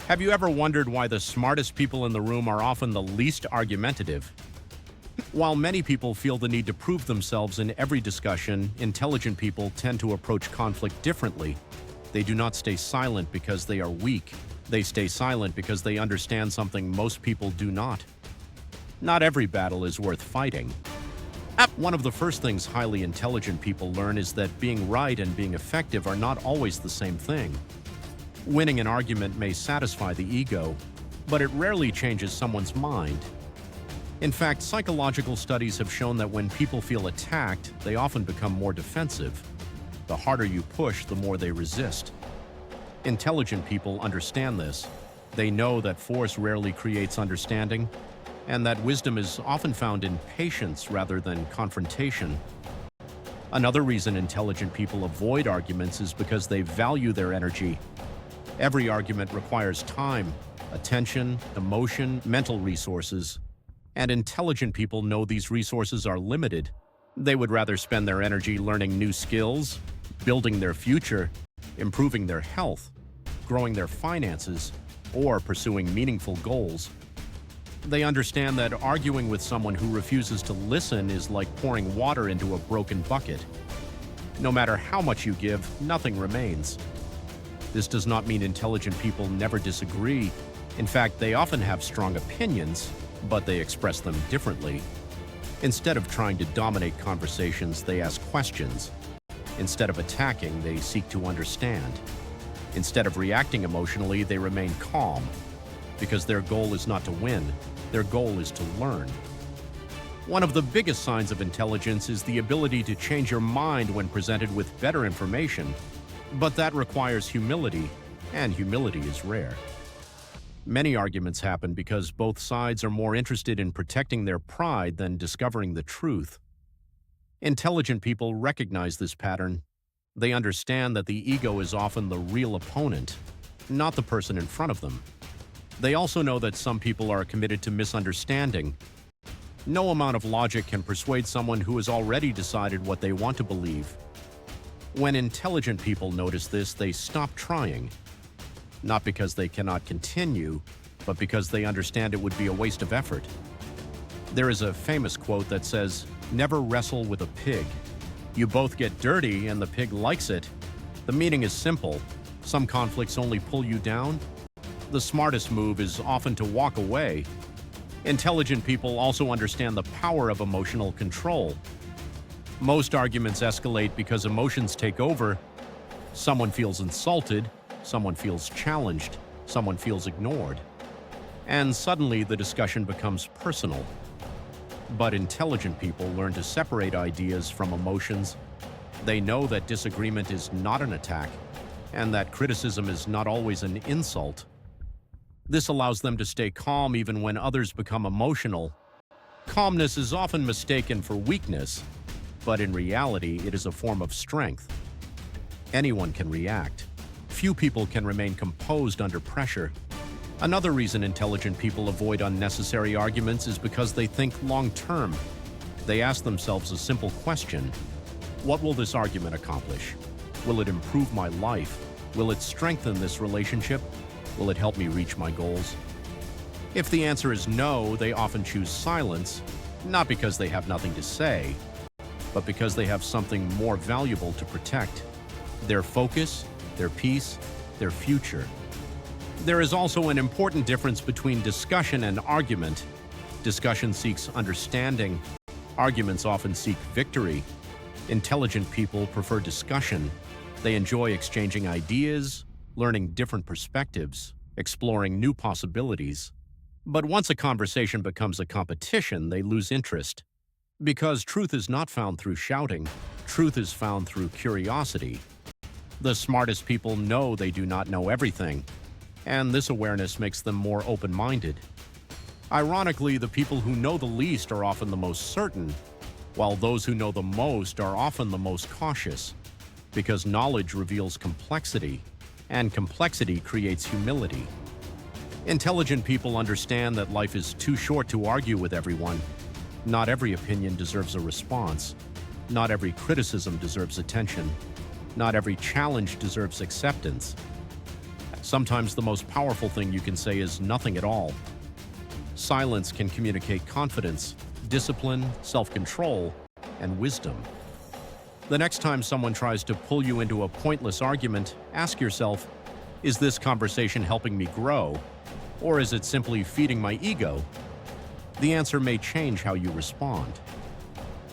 Have you ever wondered why the smartest people in the room are often the least argumentative? While many people feel the need to prove themselves in every discussion, intelligent people tend to approach conflict differently. They do not stay silent because they are weak. They stay silent because they understand something most people do not. Not every battle is worth fighting. One of the first things highly intelligent people learn is that being right and being effective are not always the same thing. Winning an argument may satisfy the ego, but it rarely changes someone's mind. In fact, psychological studies have shown that when people feel attacked, they often become more defensive. The harder you push, the more they resist. Intelligent people understand this. They know that force rarely creates understanding, and that wisdom is often found in patience rather than confrontation. Another reason intelligent people avoid arguments is because they value their energy. Every argument requires time, attention, emotion, mental resources. And intelligent people know these resources are limited. They would rather spend their energy learning new skills, building their future, improving their health, growing their finances, or pursuing meaningful goals. They understand that arguing with someone who refuses to listen is like pouring water into a broken bucket. No matter how much you give, nothing remains. This does not mean intelligent people never disagree. In fact, they often have strong opinions, but they express them differently. Instead of trying to dominate conversations, they ask questions. Instead of attacking, they seek to understand. Instead of reacting emotionally, they remain calm. Because their goal is not to win, their goal is to learn. One of the biggest signs of intelligence is the ability to change your mind when presented with better information. But that requires humility, and humility is rare. Many arguments happen because both sides are more interested in protecting their pride than discovering the truth. Intelligent people recognize this pattern. They understand that the ego is often the real opponent, not the person in front of them. They also know that some people are committed to misunderstanding. No amount of logic can persuade someone who has already decided what they want to believe. When intelligent people notice this, they stop trying. Not because they cannot continue, but because they understand it would be a waste of effort. There is a famous quote that says, "Never wrestle with a pig. You both get dirty and the pig likes it." The meaning is simple. Some conflicts only pull you down. The smartest move is often to walk away. Intelligent people also understand the power of emotional control. Most arguments escalate because emotions take over. Someone feels insulted, someone feels challenged, someone feels ignored. And suddenly the discussion becomes personal. But intelligent people learn to separate ideas from emotions. They know that disagreement is not an attack, and that criticism is not always an insult. This allows them to stay calm even when others become emotional. Calmness is often mistaken for weakness, but in reality, it is a form of strength. Anyone can react. Few people can remain composed under pressure. Another reason intelligent people avoid unnecessary arguments is because they think long-term. They ask themselves a simple question: what will this argument accomplish? Will it improve my life? Will it strengthen this relationship? Will it help me reach my goals? If the answer is no, they often choose silence, not because they have nothing to say, but because they have something more valuable to protect: their focus, their peace, their future. There is also an important difference between discussion and argument. Discussion seeks understanding. Arguments often seek victory. Intelligent people prefer discussion. They enjoy exchanging ideas, learning different perspectives, exploring new possibilities. But once a conversation becomes a competition, they lose interest. Because truth is not found through shouting, truth is found through curiosity. The smartest people know they do not know everything, and this awareness makes them more open-minded. Ironically, the people who know the least are often the most certain, while those who know the most are often the most cautious, because knowledge reveals complexity, and complexity creates humility. Intelligent people understand that life is too short to argue with everyone. Not every opinion deserves a response. Not every criticism deserves attention. Not every challenge deserves acceptance. Sometimes the most powerful thing you can say is nothing at all. Silence can communicate confidence, discipline, self-control, and wisdom. The next time someone tries to pull you into a pointless argument, ask yourself, is this conversation helping me grow, or is it simply feeding my ego? The answer may change how you respond.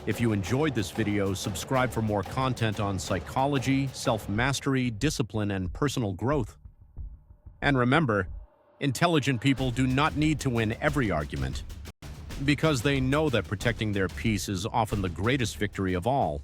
If you enjoyed this video, subscribe for more content on psychology, self-mastery, discipline, and personal growth. And remember, intelligent people do not need to win every argument, because they know that protecting their peace is often the greatest victory of all.